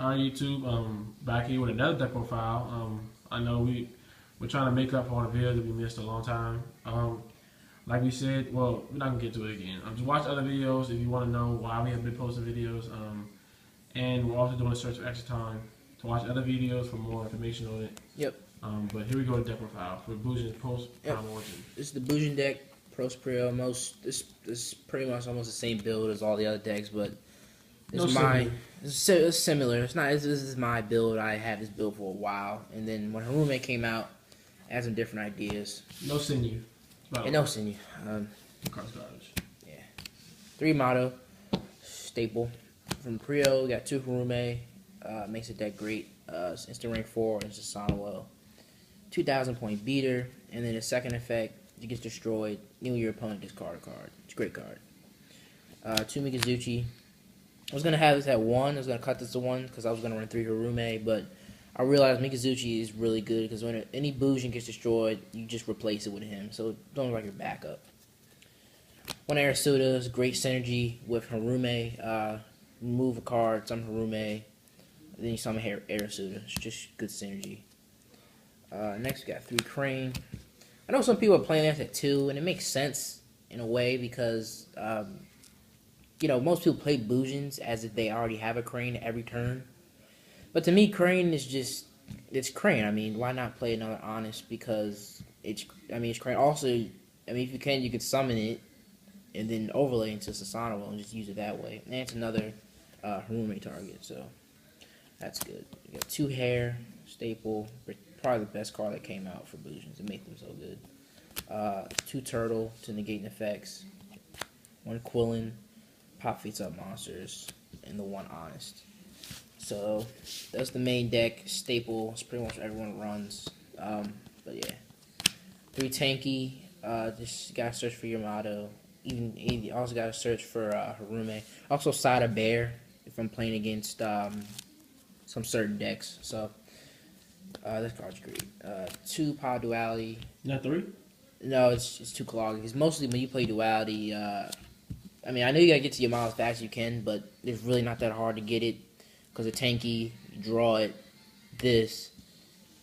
on YouTube. Back here with another deck profile. I know we're trying to make up for all the videos that we missed a long time. Like we said, well, we're not gonna get to it again. Just watch other videos if you want to know why we have been posting videos. And we're also doing a search for extra time to watch other videos for more information on it. Yep. But here we go to deck profile for Bujin post Yep. Prime Origin. This is the Bujin deck, Pros Prio. This is pretty much almost the same build as all the other decks, but it's similar. It's not. This is my build. I had this build for a while, and then when Harume came out, I had some different ideas. No sinew. And no sinew. Cards garbage. Yeah. 3 motto, staple. From Prio, we got 2 Harume. Makes the deck great. It's instant rank 4, it's a Sanwa. 2,000 point beater, and then the second effect, it gets destroyed. You and your opponent discard a card. It's a great card. 2 Mikazuchi. I was gonna have this at 1. I was gonna cut this to 1 because I was gonna run 3 Harume, but I realized Mikazuchi is really good because when any Bujin gets destroyed, you just replace it with him, so don't look like your backup. 1 Arasuda is great synergy with Harume. Remove a card, summon Harume, then you summon Arasuda. It's just good synergy. Next, we got 3 Crane. I know some people are playing this at 2, and it makes sense in a way because, most people play Bujins as if they already have a Crane every turn. But to me, Crane is it's Crane. I mean, why not play another Honest? Because it's Crane. Also, if you can summon it and then overlay into Sasanovo and just use it that way. And it's another Harume target, so that's good. You got 2 Hair, staple, probably the best card that came out for Bujins to make them so good. 2 Turtle to negate effects, 1 Quillin, pop feats up monsters, and the 1 Honest. So that's the main deck, staple. It's pretty much what everyone runs. But yeah, 3 Tanky. Just gotta search for your motto. You also gotta search for Harume. Also side a bear if I'm playing against some certain decks. So this card's great. 2 Power Duality. Not 3? No, it's too clogged. Because mostly when you play Duality, I know you gotta get to your mile as fast as you can, but it's really not that hard to get it. Because a Tanky, you draw it,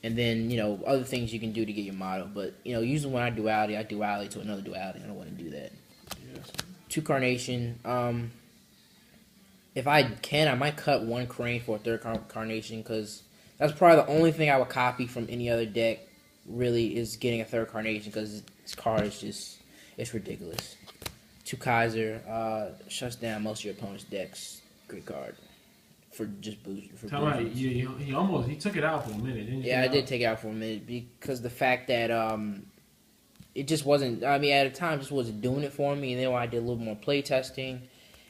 and then, other things you can do to get your motto. But, usually when I duality to another duality. I don't want to do that. Yes. 2 Carnation. If I can, I might cut 1 Crane for a 3rd Carnation, because that's probably the only thing I would copy from any other deck, really, is getting a 3rd Carnation, because this card is it's ridiculous. 2 Kaiser. Shuts down most of your opponent's decks. Great card. For just boost. He took it out for a minute, didn't he? Yeah, I did take it out for a minute because the fact that it just wasn't. At the time, just wasn't doing it for me. And then when I did a little more play testing,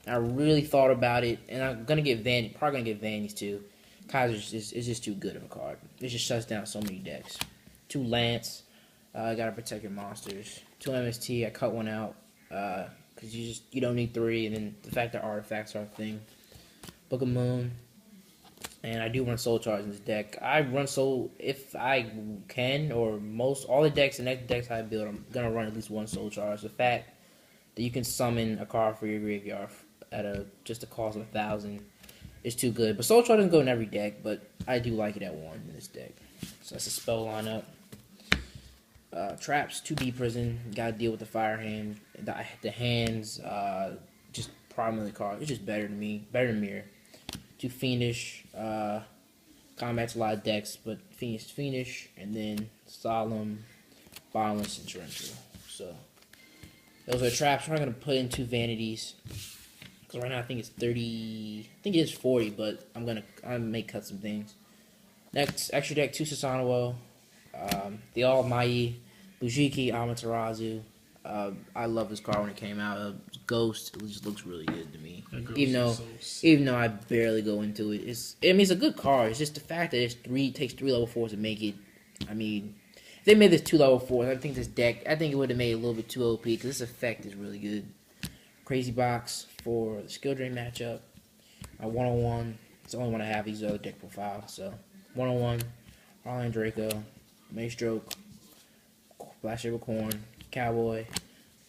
and I really thought about it, and I'm probably gonna get Vanny's too. Kaiser's is just too good of a card. It just shuts down so many decks. 2 Lance, gotta protect your monsters. 2 MST, I cut 1 out because you don't need 3, and then the fact that artifacts are a thing. Book of Moon, and I do run Soul Charge in this deck. I run Soul if I can, or all the next decks I build, I'm gonna run at least 1 Soul Charge. The fact that you can summon a card for your graveyard at just a cost of 1,000 is too good. But Soul Charge doesn't go in every deck, but I do like it at 1 in this deck. So that's a spell lineup. Traps, 2 Deep Prison. Gotta deal with the fire hand. The hands, just primarily card. It's just better than me. Better than Mirror. 2 Fiendish. Combats a lot of decks, but Fiendish, and then Solemn, Bottomless, and Torrential. So those are traps. We're not gonna put in 2 Vanities because right now I think it's 30. I think it is 40, but I may cut some things. Next extra deck, 2 Sasanowo. The Almighty Bujiki Amaterasu. I love this card when it came out. Ghost, it just looks really good to me. Even though I barely go into it, it's a good card. It's just the fact that it takes 3 level 4s to make it. If they made this 2 level 4s, I think this deck, it would have made it a little bit too OP because this effect is really good. Crazy Box for the skill drain matchup. 101. It's the only one I have. These other deck profiles. So 101. Arlen Draco, Maestroke, Black Shaper Corn, Cowboy.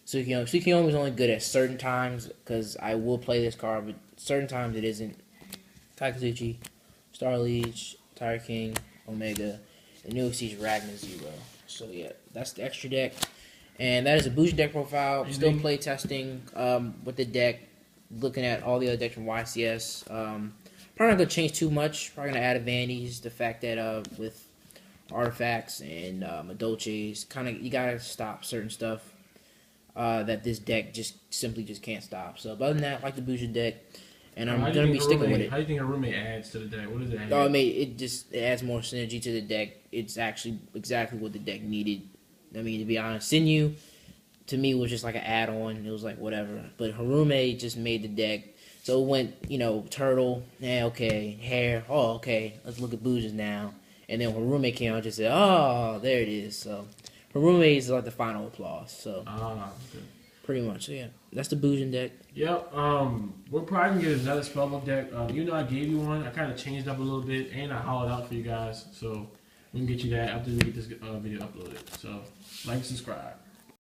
Tsukiyomi is only good at certain times because I will play this card, but certain times it isn't. Takazuchi, Star Leech, Tire King, Omega, and New Exceeds Ragnar 0. So yeah, that's the extra deck. And that is a Bujin deck profile. Still play testing with the deck, looking at all the other decks from YCS. Probably not going to change too much. Probably going to add advantages. The fact that with artifacts and Adolches, kind of you got to stop certain stuff that this deck simply can't stop. So other than that, I like the Bujin deck. And I'm going to be sticking with it. How do you think a roommate adds to the deck? What does it add? I mean, it adds more synergy to the deck. It's actually exactly what the deck needed. I mean, to be honest, Sinew, to me, was just like an add-on. It was like, whatever. But Harume just made the deck. So it went, Turtle, okay, Hair, okay, let's look at Bujin now. And then Harume came out and just said, oh, there it is. So Harume is like the final applause. So okay. Pretty much, so yeah. That's the Bujin deck. Yep. We're probably gonna get another spellbook deck. Even though I gave you one, I kind of changed up a little bit, and I hollowed out for you guys. So we can get you that after we get this video uploaded. So like and subscribe.